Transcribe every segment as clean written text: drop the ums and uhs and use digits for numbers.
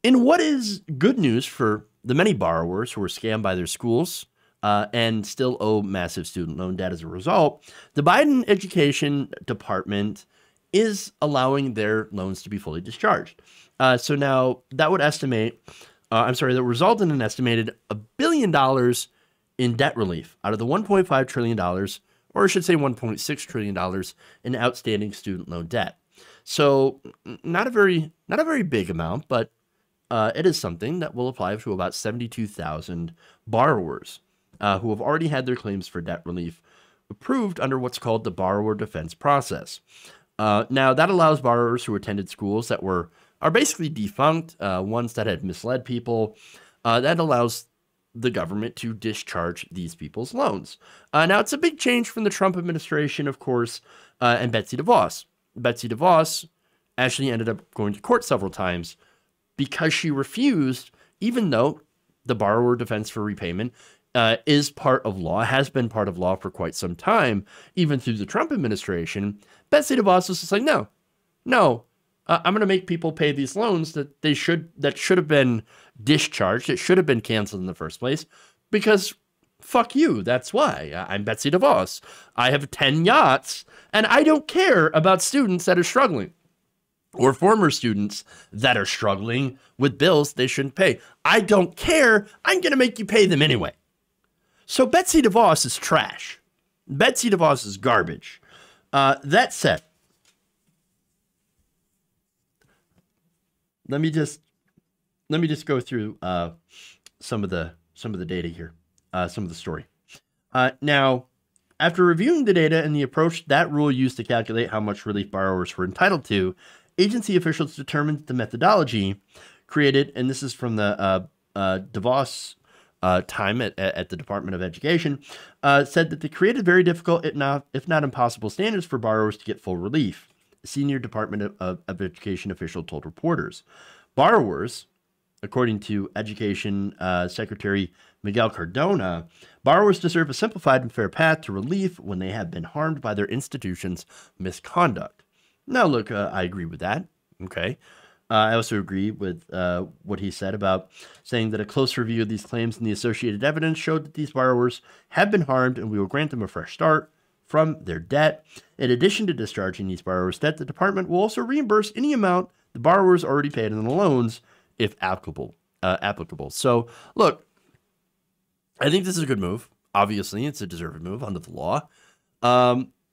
In what is good news for the many borrowers who were scammed by their schools and still owe massive student loan debt as a result, the Biden education department is allowing their loans to be fully discharged. So now that would that would result in an estimated $1 billion in debt relief out of the $1.5 trillion, or I should say $1.6 trillion in outstanding student loan debt. So not a very big amount, but it is something that will apply to about 72,000 borrowers who have already had their claims for debt relief approved under what's called the borrower defense process. Now, that allows borrowers who attended schools that are basically defunct, ones that had misled people. That allows the government to discharge these people's loans. Now, it's a big change from the Trump administration, of course, and Betsy DeVos. Betsy DeVos actually ended up going to court several times because she refused, even though the borrower defense for repayment is part of law, has been part of law for quite some time, even through the Trump administration. Betsy DeVos was just like, no, I'm going to make people pay these loans that should have been discharged. It should have been canceled in the first place because fuck you. That's why I'm Betsy DeVos. I have 10 yachts and I don't care about students that are struggling or former students that are struggling with bills they shouldn't pay. I don't care. I'm going to make you pay them anyway. So Betsy DeVos is trash. Betsy DeVos is garbage. That said, let me just go through some of the data here, some of the story. Now, after reviewing the data and the approach that rule used to calculate how much relief borrowers were entitled to, agency officials determined that the methodology created, and this is from the DeVos time at the Department of Education, said that they created very difficult, if not impossible, standards for borrowers to get full relief. A senior Department of Education official told reporters. Borrowers, according to Education Secretary Miguel Cardona, borrowers deserve a simplified and fair path to relief when they have been harmed by their institution's misconduct. Now, look, I agree with that. Okay. I also agree with what he said about saying that a close review of these claims and the associated evidence showed that these borrowers have been harmed and we will grant them a fresh start from their debt. In addition to discharging these borrowers' debt, the department will also reimburse any amount the borrowers already paid on the loans, if applicable. So, look, I think this is a good move. Obviously, it's a deserved move under the law.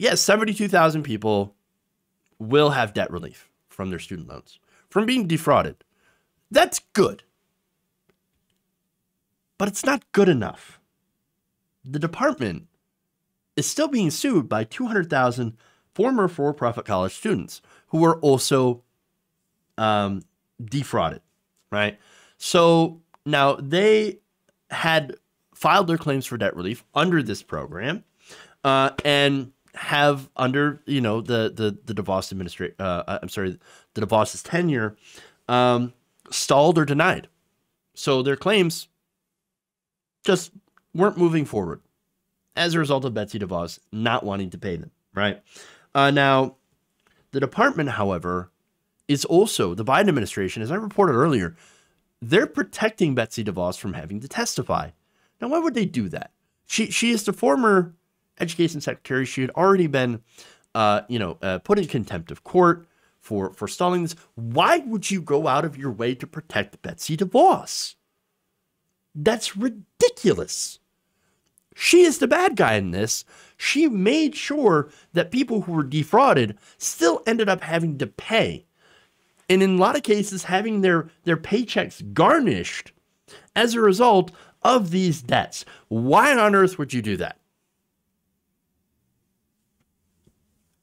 72,000 people will have debt relief from their student loans, from being defrauded. That's good. But it's not good enough. The department is still being sued by 200,000 former for-profit college students who were also defrauded, right? So now they had filed their claims for debt relief under this program and have under, the DeVos the DeVos's tenure stalled or denied. So their claims just weren't moving forward as a result of Betsy DeVos not wanting to pay them, right? Now, the department, however, is also, the Biden administration, as I reported earlier, they're protecting Betsy DeVos from having to testify. Now, why would they do that? She is the former education secretary. She had already been, put in contempt of court for stalling this. Why would you go out of your way to protect Betsy DeVos? That's ridiculous. She is the bad guy in this. She made sure that people who were defrauded still ended up having to pay. And in a lot of cases, having their paychecks garnished as a result of these debts. Why on earth would you do that?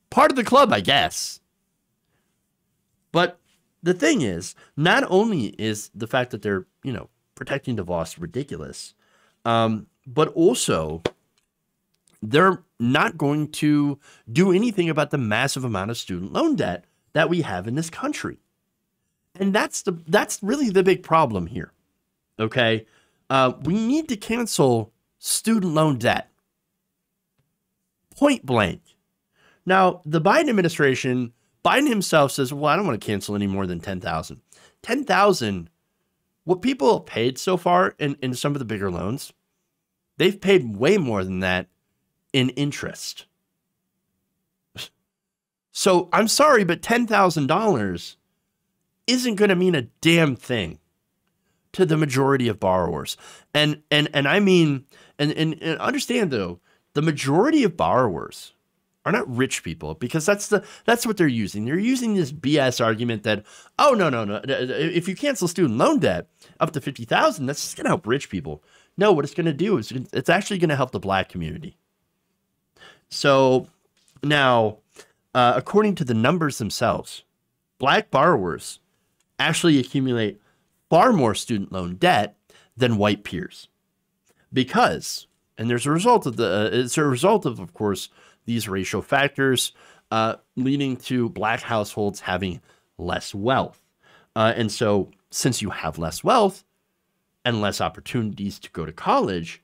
Part of the club, I guess. But the thing is, not only is the fact that they're, protecting DeVos ridiculous, but also they're not going to do anything about the massive amount of student loan debt that we have in this country. And that's really the big problem here. Okay. We need to cancel student loan debt. Point blank. Now, the Biden administration, Biden himself says, well, I don't want to cancel any more than 10,000. 10,000 what people have paid so far in some of the bigger loans, they've paid way more than that in interest. So I'm sorry, but $10,000 isn't going to mean a damn thing to the majority of borrowers. And I mean, and understand though, the majority of borrowers are not rich people, because that's what they're using. They're using this BS argument that, oh, no. If you cancel student loan debt up to $50,000, that's just going to help rich people. No, what it's going to do is it's actually going to help the Black community. So now, according to the numbers themselves, Black borrowers actually accumulate far more student loan debt than white peers, because, and there's a result of it's a result of course, these racial factors leading to Black households having less wealth. And so since you have less wealth and less opportunities to go to college,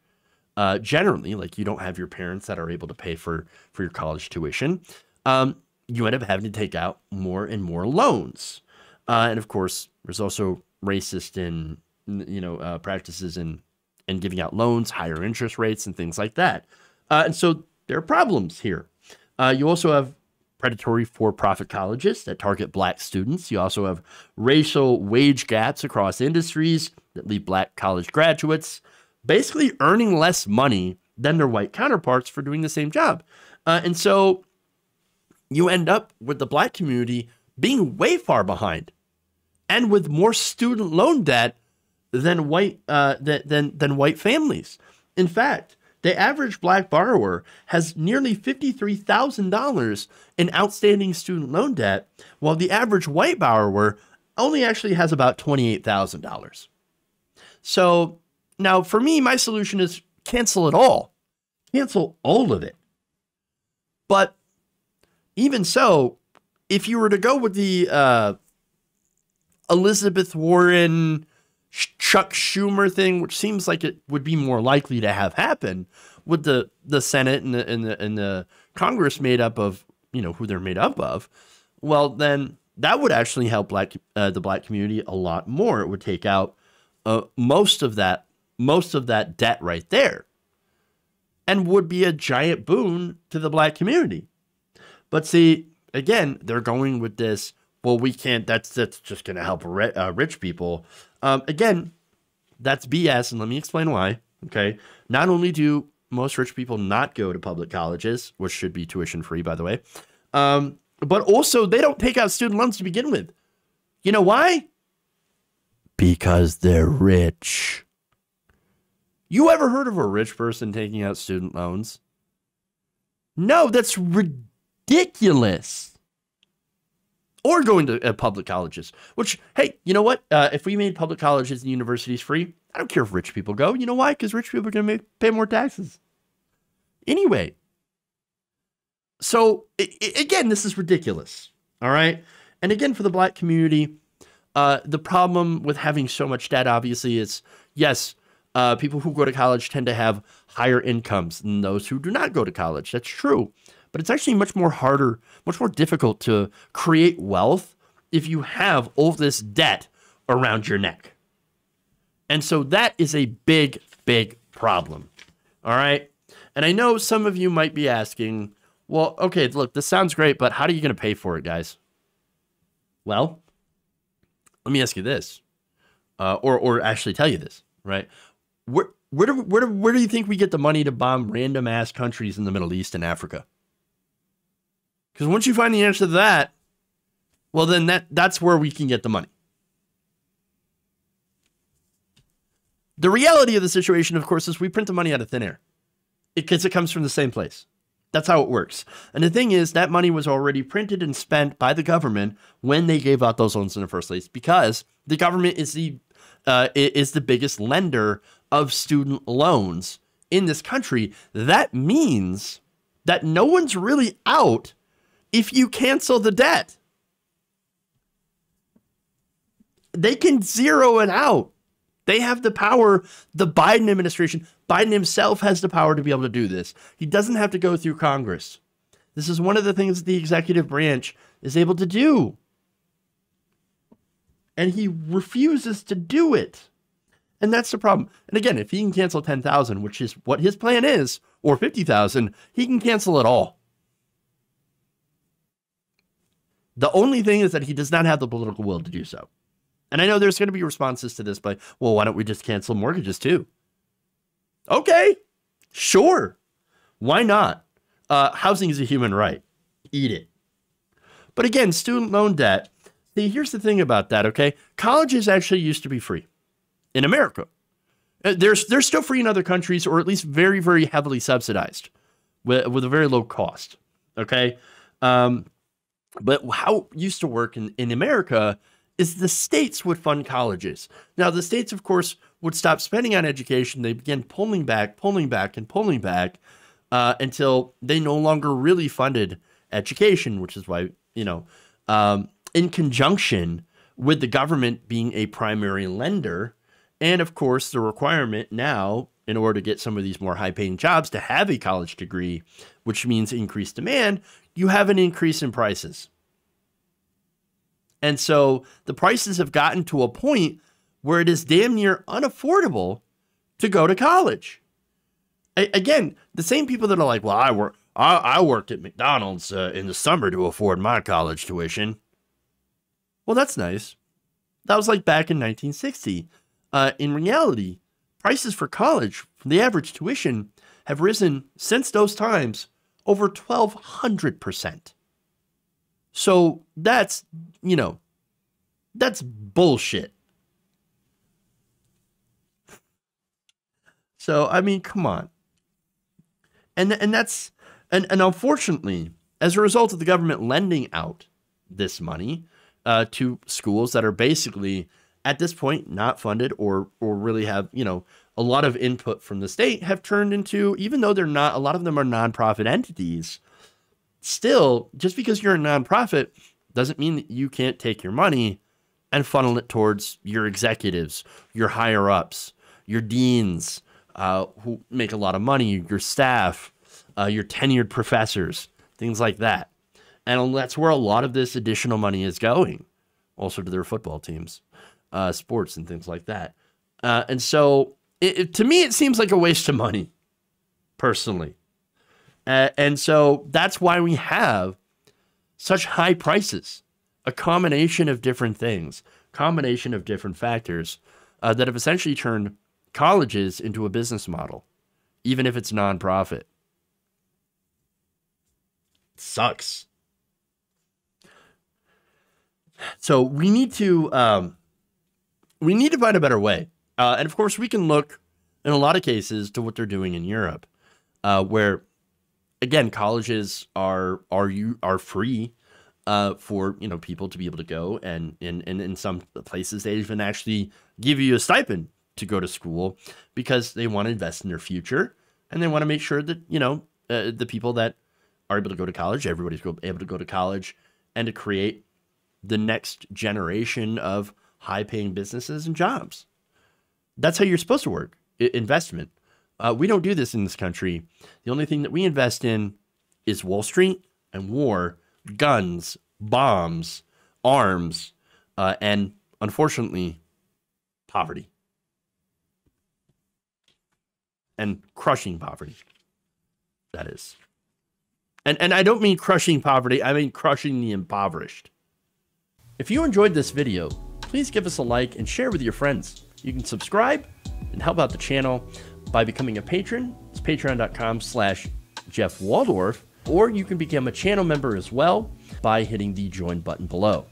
generally, like you don't have your parents that are able to pay for your college tuition, you end up having to take out more and more loans. And of course, there's also racist and practices in giving out loans, higher interest rates, and things like that. And so there are problems here. You also have predatory for-profit colleges that target Black students. You also have racial wage gaps across industries that leave Black college graduates basically earning less money than their white counterparts for doing the same job. And so you end up with the Black community being way far behind and with more student loan debt than white families. In fact, the average Black borrower has nearly $53,000 in outstanding student loan debt, while the average white borrower only actually has about $28,000. So now for me, my solution is cancel it all. Cancel all of it. But even so, if you were to go with the Elizabeth Warren, Chuck Schumer thing, which seems like it would be more likely to have happen, with the Senate and the Congress made up of who they're made up of, well then that would actually help the Black community a lot more. It would take out most of that debt right there, and would be a giant boon to the Black community. But see, again, they're going with this, well, we can't, that's just going to help rich people. Again, that's BS, and let me explain why, okay? Not only do most rich people not go to public colleges, which should be tuition free, by the way, but also they don't take out student loans to begin with. You know why? Because they're rich. You ever heard of a rich person taking out student loans? No, that's ridiculous. Or going to public colleges, which, hey, you know what? If we made public colleges and universities free, I don't care if rich people go. You know why? Because rich people are going to pay more taxes. Anyway. So, again, this is ridiculous. All right? And again, for the Black community, the problem with having so much debt, obviously, is, yes, people who go to college tend to have higher incomes than those who do not go to college. That's true. But it's actually much more difficult to create wealth if you have all this debt around your neck. And so that is a big, big problem. All right. And I know some of you might be asking, well, okay, look, this sounds great, but how are you going to pay for it, guys? Well, let me ask you this, or actually tell you this, right? Where do you think we get the money to bomb random ass countries in the Middle East and Africa? Because once you find the answer to that, well, then that's where we can get the money. The reality of the situation, of course, is we print the money out of thin air because it comes from the same place. That's how it works. And the thing is, that money was already printed and spent by the government when they gave out those loans in the first place, because the government is the biggest lender of student loans in this country. That means that no one's really out if you cancel the debt. They can zero it out. They have the power. The Biden administration, Biden himself has the power to be able to do this. He doesn't have to go through Congress. This is one of the things the executive branch is able to do. And he refuses to do it. And that's the problem. And again, if he can cancel 10,000, which is what his plan is, or 50,000, he can cancel it all. The only thing is that he does not have the political will to do so. And I know there's going to be responses to this by, well, why don't we just cancel mortgages too? Okay, sure. Why not? Housing is a human right. Eat it. But again, student loan debt, see, here's the thing about that, okay? Colleges actually used to be free in America. They're still free in other countries, or at least very, very heavily subsidized with a very low cost, okay? But how it used to work in America is the states would fund colleges. Now, the states, of course, would stop spending on education. They began pulling back, until they no longer really funded education, which is why, in conjunction with the government being a primary lender, and of course, the requirement now, in order to get some of these more high-paying jobs, to have a college degree, which means increased demand, you have an increase in prices. And so the prices have gotten to a point where it is damn near unaffordable to go to college. Again, the same people that are like, well, I worked at McDonald's in the summer to afford my college tuition. Well, that's nice. That was like back in 1960. In reality, prices for college, the average tuition, have risen since those times over 1,200%. So that's, that's bullshit. So, I mean, come on. And unfortunately, as a result of the government lending out this money to schools that are basically at this point not funded or really have, a lot of input from the state, have turned into, even though they're not, a lot of them are nonprofit entities, still, just because you're a nonprofit doesn't mean that you can't take your money and funnel it towards your executives, your higher ups, your deans, who make a lot of money, your staff, your tenured professors, things like that. And that's where a lot of this additional money is going, also to their football teams, sports and things like that. And so to me, it seems like a waste of money, personally. And so that's why we have such high prices, a combination of different things, combination of different factors that have essentially turned colleges into a business model, even if it's nonprofit. It sucks. So we need to find a better way. And of course, we can look in a lot of cases to what they're doing in Europe, where, again, colleges are free for people to be able to go, and in some places they even actually give you a stipend to go to school because they want to invest in their future, and they want to make sure that the people that are able to go to college, everybody's able to go to college, and to create the next generation of high-paying businesses and jobs. That's how you're supposed to work. Investment. We don't do this in this country. The only thing that we invest in is Wall Street and war, guns, bombs, arms, and unfortunately, poverty. And crushing poverty, that is. And I don't mean crushing poverty, I mean crushing the impoverished. If you enjoyed this video, please give us a like and share with your friends. You can subscribe and help out the channel by becoming a patron. It's patreon.com/Jeff Waldorf, or you can become a channel member as well by hitting the join button below.